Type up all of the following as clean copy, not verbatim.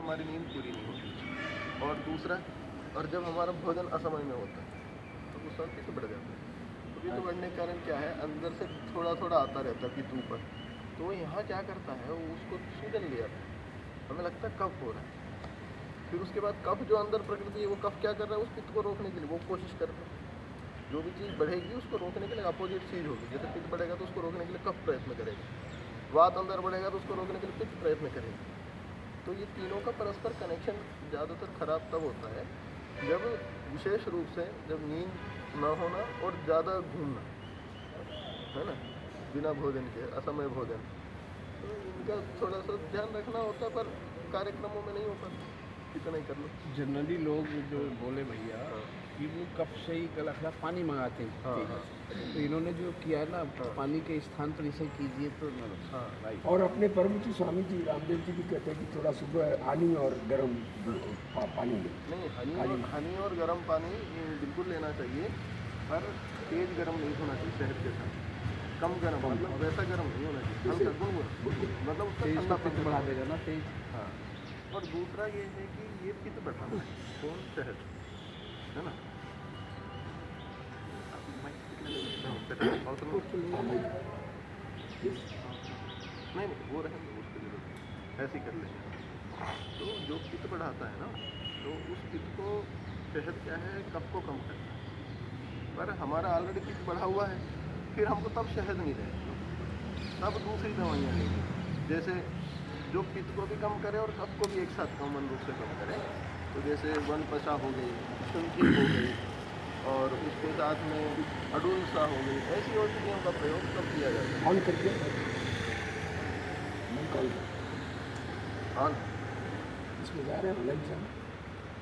हमारी नींद पूरी नहीं होती। और दूसरा, और जब हमारा भोजन असमय में होता है तो उस वक्त पित्त बढ़ जाता है। तो पित्त बढ़ने के कारण क्या है, अंदर से थोड़ा थोड़ा आता रहता है पित्त ऊपर, तो वो यहाँ क्या करता है, वो उसको सूजन ले आता है, हमें लगता है कफ हो रहा है। फिर उसके बाद कफ जो अंदर प्रकृति है, वो कफ क्या कर रहा है, उस पित्त को रोकने के लिए वो कोशिश करता है। जो भी चीज़ बढ़ेगी उसको रोकने के लिए अपोजिट चीज़ होगी। जैसे पित्त बढ़ेगा तो उसको रोकने के लिए कफ प्रयत्न करेगा, वात अंदर बढ़ेगा तो उसको रोकने के लिए पित्त प्रयत्न करेगा। तो ये तीनों का परस्पर कनेक्शन ज़्यादातर खराब तब होता है जब विशेष रूप से जब नींद न होना और ज़्यादा घूमना, है ना, बिना भोजन के असमय भोजन। तो इनका थोड़ा सा ध्यान रखना होता है, पर कार्यक्रमों में नहीं हो पाता, कितना ही कर लो। जनरली लोग जो बोले भैया कि वो कब से ही गला खराब पानी मंगाते हैं। हाँ ठीक है। हाँ तो इन्होंने जो किया है ना, हाँ। पानी के स्थान पर इसे कीजिए तो हाँ राइट। और अपने परमजी स्वामी जी रामदेव जी भी कहते हैं कि थोड़ा सुबह हनी और गर्म पानी लें। नहीं, हनी और गर्म पानी बिल्कुल लेना चाहिए, पर तेज गर्म नहीं होना चाहिए शहद के साथ। कम गर्म, मतलब वैसा गर्म नहीं होना चाहिए, हल्का गुनगुना, मतलब उसका तेज ठंडा तो पित्त बढ़ा देगा ना तेज। हाँ। और दूसरा ये है कि ये पित्त बढ़ाना है, कौन, शहद, है ना। नहीं, वो रहेंगे, उसकी जरूरत नहीं, ऐसे ही कर लेंगे। तो जो पित्त बढ़ाता है ना, तो उस पित्त को शहद क्या है, कफ को कम करता है। पर हमारा ऑलरेडी पित्त बढ़ा हुआ है, फिर हमको तब शहद नहीं लेंगे, तब दूसरी दवाइयाँ लेंगे, जैसे जो पित्त को भी कम करे और कफ को भी एक साथ कॉमन रूप से कम करे। तो जैसे वनपशा हो गई, शुंठी हो गई, और उसके साथ में अडुलसा हो गई, ऐसी औषधियों का प्रयोग कब किया जाता है। ऑन करके हाँ, इसमें जा रहे हैं लाइव जाना।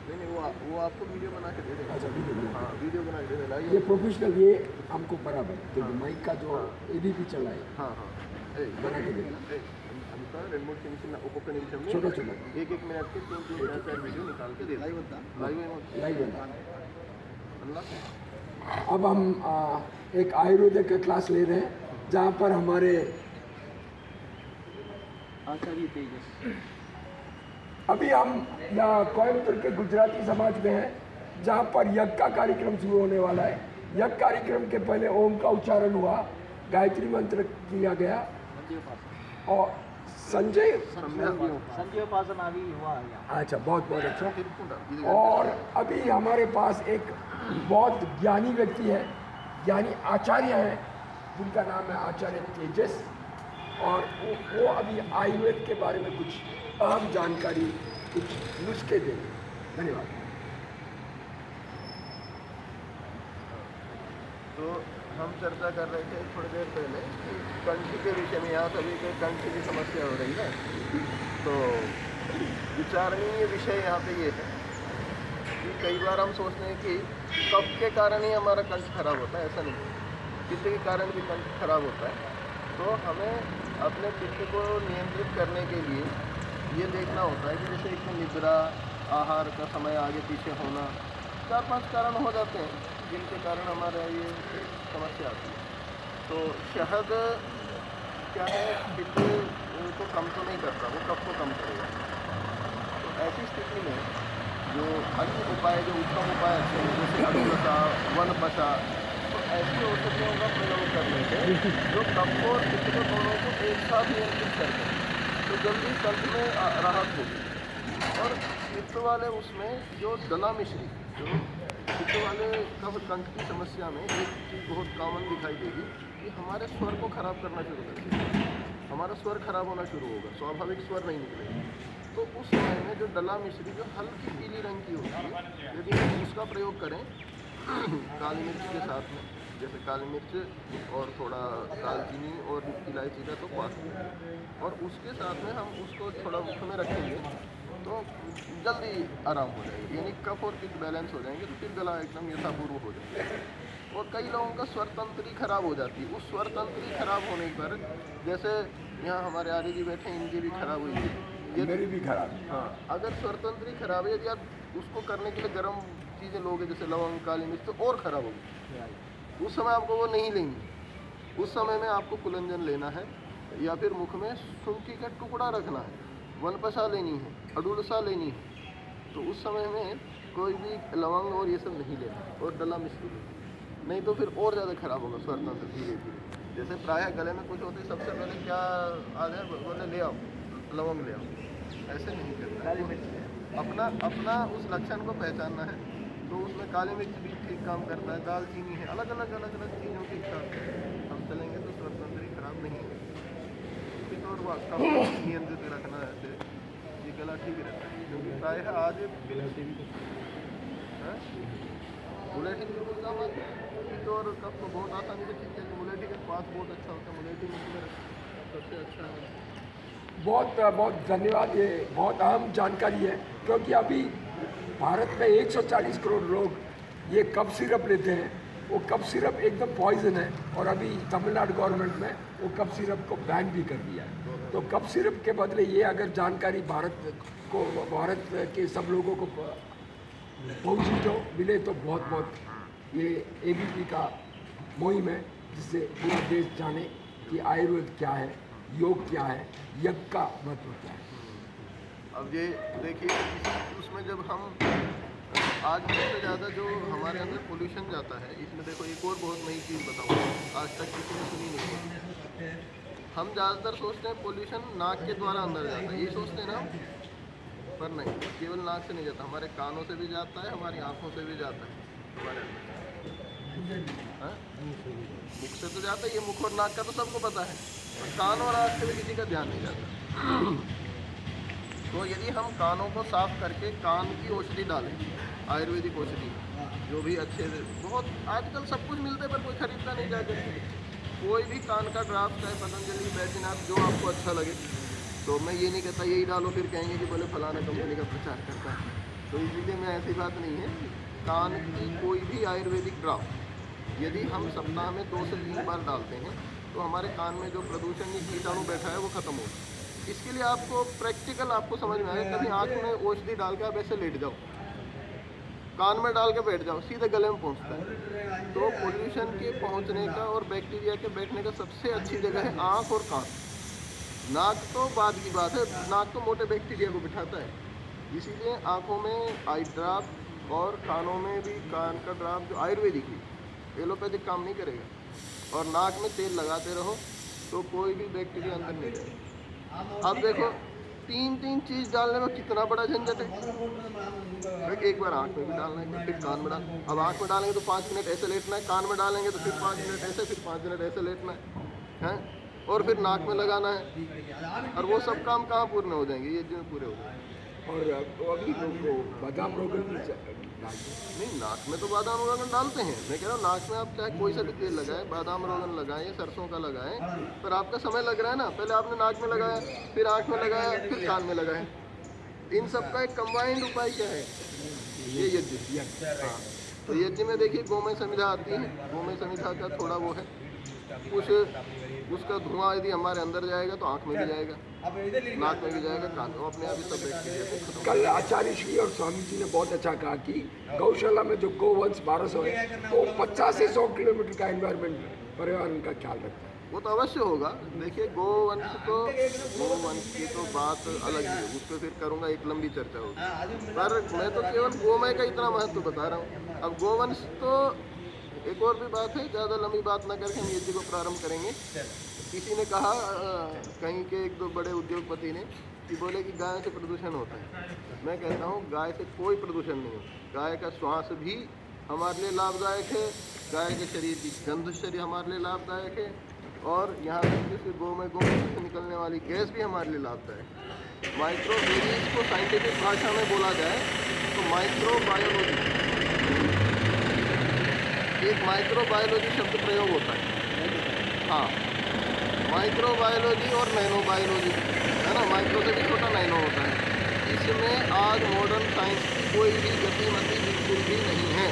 नहीं, वो आपको वीडियो बना के दे देगा। अच्छा, वीडियो बना के। हाँ, वीडियो बना के दे देगा। ये प्रोफेशनल, ये हमको बराबर है, हाँ। माइक का जो एबीपी चला है हाँ हाँ, बना के देना। अंत 2-3 निमिषम ఒక్కొక్క నిమిషం छोटा छोटा एक मिनट के 3 4 वीडियो निकाल के दे लाइव होता लाइव बना। अल्लाह। अब हम एक आयुर्वेदिक का क्लास ले रहे हैं, जहाँ पर हमारे आचार्य तेजस, अभी हम यहाँ कोयम्बतूर के गुजराती समाज में हैं, जहाँ पर यज्ञ का कार्यक्रम शुरू होने वाला है। यज्ञ कार्यक्रम के पहले ओम का उच्चारण हुआ, गायत्री मंत्र किया गया, और संध्योपासना भी हुआ यहाँ। अच्छा, बहुत बहुत अच्छा। और अभी हमारे पास एक बहुत ज्ञानी व्यक्ति है, ज्ञानी आचार्य है, जिनका नाम है आचार्य तेजस, और वो अभी आयुर्वेद के बारे में कुछ अहम जानकारी, कुछ नुस्खे देंगे। धन्यवाद। तो हम चर्चा कर रहे थे थोड़ी देर पहले कि कंठ के विषय में, यहाँ सभी के कंठ की समस्या हो रही है। तो विचारणीय विषय यहाँ पे ये है कि कई बार हम सोचते हैं कि कफ के कारण ही हमारा कंठ खराब होता है, ऐसा नहीं, पित्त के कारण भी कंठ खराब होता है। तो हमें अपने पित्त को नियंत्रित करने के लिए ये देखना होता है कि जैसे एक तो निद्रा, आहार का समय आगे पीछे होना, 4-5 कारण हो जाते हैं जिनके कारण हमारा ये समस्या आती है। तो शहद क्या है, पित्त को कम तो नहीं करता, वो कफ को कम करेगा। तो ऐसी स्थिति में जो अन्य उपाय, जो उत्तम उपाय अच्छे हैं, जैसे अडुलसा, वनपशा, तो ऐसी औषधियों का प्रयोग करने से जो कफ को और पित्त को दोनों को एक साथ नियंत्रित करते हैं, तो जल्दी कंठ में राहत होगी। और पित्त वाले उसमें जो दला मिश्री, जो पित्त वाले कफ कंठ की समस्या में एक चीज़ बहुत कॉमन दिखाई देगी कि हमारे स्वर को खराब करना शुरू कर देगा, हमारा स्वर खराब होना शुरू होगा, स्वाभाविक स्वर नहीं निकलेगा। तो उस समय में जो डला मिश्री जो हल्की पीली रंग की होती है, यदि हम उसका प्रयोग करें काली मिर्च के साथ में, जैसे काली मिर्च और थोड़ा दालचीनी और इलायची का तो पास, और उसके साथ में हम उसको थोड़ा मुख में रखेंगे तो जल्दी आराम हो जाएगा, यानी कफ और पित्त बैलेंस हो जाएंगे, तो फिर गला एकदम यथापूर्व हो जाएगा। और कई लोगों का स्वर तंत्र ही खराब हो जाती है। उस स्वर तंत्र ही खराब होने पर, जैसे यहाँ हमारे आर्य जी बैठे हैं, इनकी भी खराब हुई है, मेरी भी खराब। हाँ, अगर स्वर तंत्र ही खराब है, यदि आप उसको करने के लिए गर्म चीज़ें लोगे जैसे लवंग, काली मिर्च, तो और खराब होगी। उस समय आपको वो नहीं लेंगी, उस समय में आपको कुलंजन लेना है, या फिर मुख में शुंठी का टुकड़ा रखना है, वनपसा लेनी है, अडुलसा लेनी है, तो उस समय में कोई भी लवंग और ये सब नहीं लेना और डला मिश्री लेना, नहीं तो फिर और ज़्यादा खराब होगा स्वर तंत्र धीरे धीरे। जैसे प्रायः गले में कुछ होते सबसे पहले क्या आ जाए, बोले ले आओ लवंग ले आओ, ऐसे नहीं करना है। अपना उस लक्षण को पहचानना है। तो उसमें काली मिर्च भी ठीक काम करता है, दालचीनी है, अलग अलग चीज़ों के साथ हम चलेंगे तो स्वर तंत्र खराब नहीं होगा। तो और कम नियंत्रित रखना है, ऐसे ये गला ठीक रहता है। क्योंकि प्रायः आज मुलेठी बिल्कुल काम आती है, तो और कफ को बहुत आसानी से ठीक है। मुलेठी के पास बहुत अच्छा होता है, मुलेठी में सबसे अच्छा है। बहुत बहुत धन्यवाद, ये बहुत अहम जानकारी है, क्योंकि अभी भारत में 140 करोड़ लोग ये कफ सिरप लेते हैं। वो कफ सिरप एकदम पॉइजन है, और अभी तमिलनाडु गवर्नमेंट में वो कफ सिरप को बैन भी कर दिया है। तो कफ सिरप के बदले ये अगर जानकारी भारत के सब लोगों को पहुँची तो मिले तो बहुत बहुत ये ABP का मुहिम है, जिससे पूरा देश जाने कि आयुर्वेद क्या है, योग क्या है, यज्ञ का महत्व क्या है। अब ये देखिए, उसमें जब हम आज सबसे ज़्यादा जो हमारे अंदर पोल्यूशन जाता है, इसमें देखो एक और बहुत नई चीज़ बताऊँ, आज तक किसी ने सुनी नहीं है। हम ज़्यादातर सोचते हैं पोल्यूशन नाक के द्वारा अंदर जाता है, ये सोचते हैं ना, पर नहीं, केवल नाक से नहीं जाता, हमारे कानों से भी जाता है, हमारी आँखों से भी जाता है, हमारे मुख से तो जाता है। ये मुख और नाक का तो सबको पता है, और कान और आँख से भी किसी का ध्यान नहीं जाता। तो यदि हम कानों को साफ करके कान की औषधि डालें, आयुर्वेदिक औषधि जो भी अच्छे से, बहुत आजकल सब कुछ मिलता है पर कोई खरीदता नहीं जाकर, कोई भी कान का ड्राफ्ट चाहे पतंजलि, बैद्यनाथ, जो आपको अच्छा लगे। तो मैं ये नहीं कहता यही डालो फिर कहेंगे कि बोले फलाना कंपनी का प्रचार करता है, तो इसीलिए मैं ऐसी बात नहीं है। कान की कोई भी आयुर्वेदिक ड्राफ्ट यदि हम सप्ताह में 2 से 3 बार डालते हैं तो हमारे कान में जो प्रदूषण या कीटाणु बैठा है वो खत्म होगा। इसके लिए आपको प्रैक्टिकल आपको समझ में आए, कभी आँख में औषधि डाल के आप ऐसे लेट जाओ, कान में डाल के बैठ जाओ, सीधे गले में पहुंचता है। तो पोल्यूशन के पहुंचने का और बैक्टीरिया के बैठने का सबसे अच्छी जगह है आँख और कान। नाक तो बाद की बात है, नाक तो मोटे बैक्टीरिया को बिठाता है, इसीलिए आँखों में आई ड्राप और कानों में भी कान का ड्राप जो आयुर्वेदिक है, एलोपैथिक काम नहीं करेगा। और नाक में तेल लगाते रहो तो कोई भी बैक्टीरिया अंदर नहीं जाएगा। अब देखो 3 चीज़ डालने में कितना बड़ा झंझट है। एक बार आँख में भी डालना है, फिर कान में डाल, अब आँख में डालेंगे तो 5 मिनट ऐसे लेटना है, कान में डालेंगे तो फिर 5 मिनट ऐसे, फिर 5 मिनट ऐसे लेटना है, और फिर नाक में लगाना है, और वो सब काम कहाँ पूर्ण हो जाएंगे, ये जो पूरे हो जाएंगे। और अभी लोग बादाम रोगन नहीं, नाक में तो बादाम रोगन डालते हैं, मैं कह रहा हूँ नाक में आप चाहे कोई सा भी तेल लगाएं, बादाम रोगन लगाएं, सरसों का लगाएं, पर आपका समय लग रहा है ना, पहले आपने नाक में लगाया, फिर आँख में लगाया, फिर कान में लगाया। इन सब का एक कंबाइंड उपाय क्या है, ये यज्ञ। हाँ, तो यज्ञ में देखिए गोमय समिधा आती है, गोमय समिधा का थोड़ा वो है, उसका धुआं यदि हमारे अंदर जाएगा तो आँख में भी जाएगा, नाक में भी जाएगा, कान में, अपने आप ही सब बैक्टीरिया को खत्म। कल आचार्य श्री और स्वामी जी ने बहुत अच्छा कहा कि गौशाला में जो गोवंश 1200 है तो 50 से 100 किलोमीटर का एनवायरमेंट पर्यावरण का ख्याल रखता है। वो तो अवश्य होगा। देखिए गोवंश की तो बात अलग ही है, उस पर फिर करूँगा, एक लंबी चर्चा होगी, पर मैं तो केवल गोमय का इतना महत्व बता रहा हूँ। अब गोवंश तो एक और भी बात है, ज़्यादा लंबी बात ना करके हम यज्ञ को प्रारंभ करेंगे। किसी ने कहा कहीं के 1-2 बड़े उद्योगपति ने कि बोले कि गाय से प्रदूषण होता है। मैं कहता हूँ गाय से कोई प्रदूषण नहीं होता, गाय का श्वास भी हमारे लिए लाभदायक है, गाय के शरीर की गंध शरीर हमारे लिए लाभदायक है, और यहाँ तक कि गोमय से निकलने वाली गैस भी हमारे लिए लाभदायक है। माइक्रोवेज को साइंटिफिक भाषा में बोला जाए तो माइक्रोबायोलॉजी, एक माइक्रोबायोलॉजी शब्द प्रयोग होता है। हाँ, माइक्रोबायोलॉजी और नैनोबायोलॉजी है ना, माइक्रो से भी छोटा नैनो होता है। इसमें आज मॉडर्न साइंस की कोई भी गतिमति बिल्कुल भी नहीं है।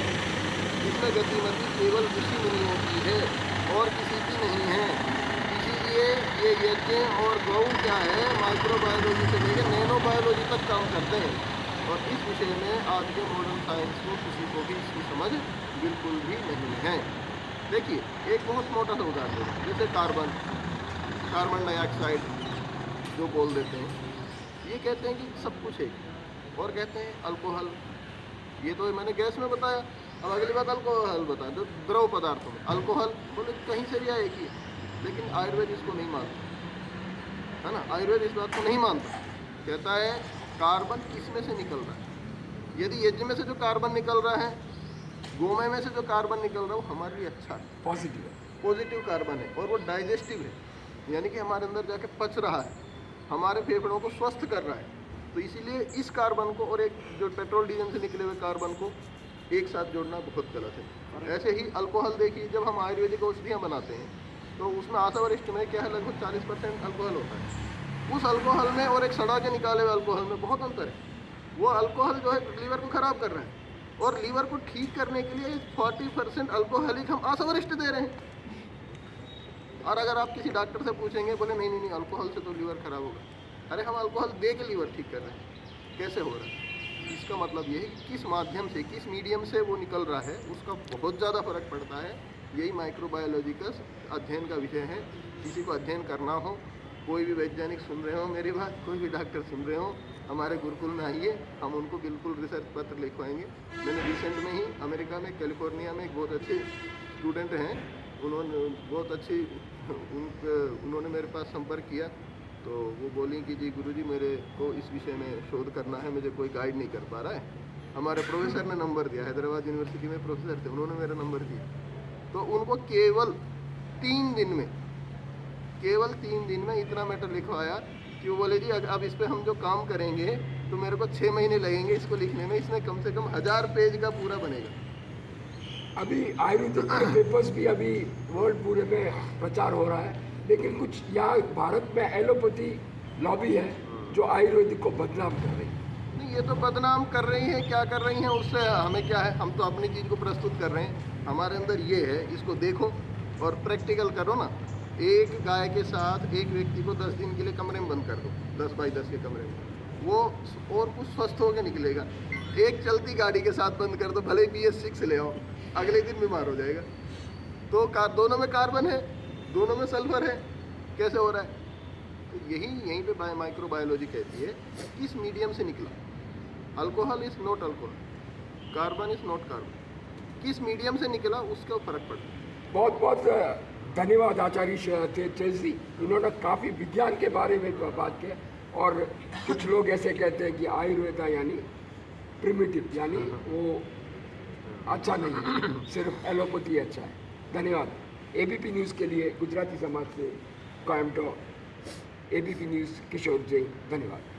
इसमें गतिमति केवल ऋषि मुनियों की है और किसी की नहीं है। इसीलिए ये यज्ञ और गौ क्या है, माइक्रोबायोलॉजी से लेकर नैनोबायोलॉजी तक काम करते हैं, और इस विषय में आज के मॉडर्न साइंस को किसी को भी इसकी समझ बिल्कुल भी नहीं है। देखिए एक बहुत मोटा सा उदाहरण है, जैसे कार्बन डाइऑक्साइड जो बोल देते हैं, ये कहते हैं कि सब कुछ है, और कहते हैं अल्कोहल, ये तो मैंने गैस में बताया, अब अगली बात अल्कोहल बताया, तो द्रव पदार्थों में अल्कोहल बोले कहीं से भी आए कि, लेकिन आयुर्वेद इसको नहीं मानता है ना, आयुर्वेद इस बात को नहीं मानता, कहता है कार्बन किस में से निकल रहा है, यदि यज्ञ में से जो कार्बन निकल रहा है, गोमय में से जो कार्बन निकल रहा है, वो हमारे लिए अच्छा है, पॉजिटिव है, पॉजिटिव कार्बन है, और वो डाइजेस्टिव है, यानी कि हमारे अंदर जाके पच रहा है, हमारे फेफड़ों को स्वस्थ कर रहा है। तो इसीलिए इस कार्बन को और एक जो पेट्रोल डीजल से निकले हुए कार्बन को एक साथ जोड़ना बहुत गलत है। ऐसे ही अल्कोहल देखिए, जब हम आयुर्वेदिक औषधियाँ बनाते हैं तो उसमें आशावरिष्ठ में क्या है, लगभग 40% अल्कोहल होता है। उस अल्कोहल में और एक सड़ा के निकाले हुए अल्कोहल में बहुत अंतर है। वो अल्कोहल जो है लीवर को ख़राब कर रहा है, और लीवर को ठीक करने के लिए 40% अल्कोहलिक हम आशावरिष्ट दे रहे हैं। और अगर आप किसी डॉक्टर से पूछेंगे, बोले नहीं नहीं नहीं अल्कोहल से तो लीवर खराब होगा, अरे हम अल्कोहल दे के लीवर ठीक कर रहे हैं, कैसे हो रहा है? इसका मतलब ये है कि किस माध्यम से, किस मीडियम से वो निकल रहा है, उसका बहुत ज़्यादा फर्क पड़ता है। यही माइक्रोबायोलॉजी का अध्ययन का विषय है। किसी को अध्ययन करना हो, कोई भी वैज्ञानिक सुन रहे हो मेरी बात, कोई भी डॉक्टर सुन रहे हो, हमारे गुरुकुल में आइए, हम उनको बिल्कुल रिसर्च पत्र लिखवाएंगे। मैंने रिसेंट में ही अमेरिका में कैलिफोर्निया में एक बहुत अच्छे स्टूडेंट हैं, उन्होंने बहुत अच्छी उन्होंने मेरे पास संपर्क किया, तो वो बोली कि जी गुरुजी मेरे को इस विषय में शोध करना है, मुझे कोई गाइड नहीं कर पा रहा है। हमारे प्रोफेसर ने नंबर दिया, हैदराबाद यूनिवर्सिटी में प्रोफेसर थे, उन्होंने मेरा नंबर दिया, तो उनको केवल 3 दिन में इतना मैटर लिखवाया कि वो बोले जी अब इस पर हम जो काम करेंगे तो मेरे को 6 महीने लगेंगे इसको लिखने में, इसमें कम से कम 1000 पेज का पूरा बनेगा। अभी आयुर्वेदिक के पेपर्स भी अभी वर्ल्ड पूरे में प्रचार हो रहा है, लेकिन कुछ यहाँ भारत में एलोपैथी लॉबी है जो आयुर्वेदिक को बदनाम कर रही है। नहीं, ये तो बदनाम कर रही हैं, क्या कर रही हैं उससे हमें क्या है, हम तो अपनी चीज़ को प्रस्तुत कर रहे हैं। हमारे अंदर ये है, इसको देखो और प्रैक्टिकल करो ना। एक गाय के साथ एक व्यक्ति को 10 दिन के लिए कमरे में बंद कर दो, 10 बाई 10 के कमरे में, वो और कुछ स्वस्थ होकर निकलेगा। एक चलती गाड़ी के साथ बंद कर दो, भले ही BS6 ले आओ, अगले दिन बीमार हो जाएगा। तो दोनों में कार्बन है, दोनों में सल्फर है, कैसे हो रहा है? तो यहीं पे माइक्रोबायोलॉजी कहती है किस मीडियम से निकला। Alcohol is not alcohol, carbon is not carbon, किस मीडियम से निकला उसका फर्क पड़ता है। बहुत बहुत धन्यवाद आचार्य तेज जी, उन्होंने काफ़ी विज्ञान के बारे में बात की। और कुछ लोग ऐसे कहते हैं कि आयुर्वेदा यानी प्रिमिटिव, यानी वो अच्छा नहीं है, सिर्फ एलोपैथी अच्छा है। धन्यवाद। ABP न्यूज़ के लिए गुजराती समाज से कोयम्बटूर, ABP न्यूज़ किशोर जैन, धन्यवाद।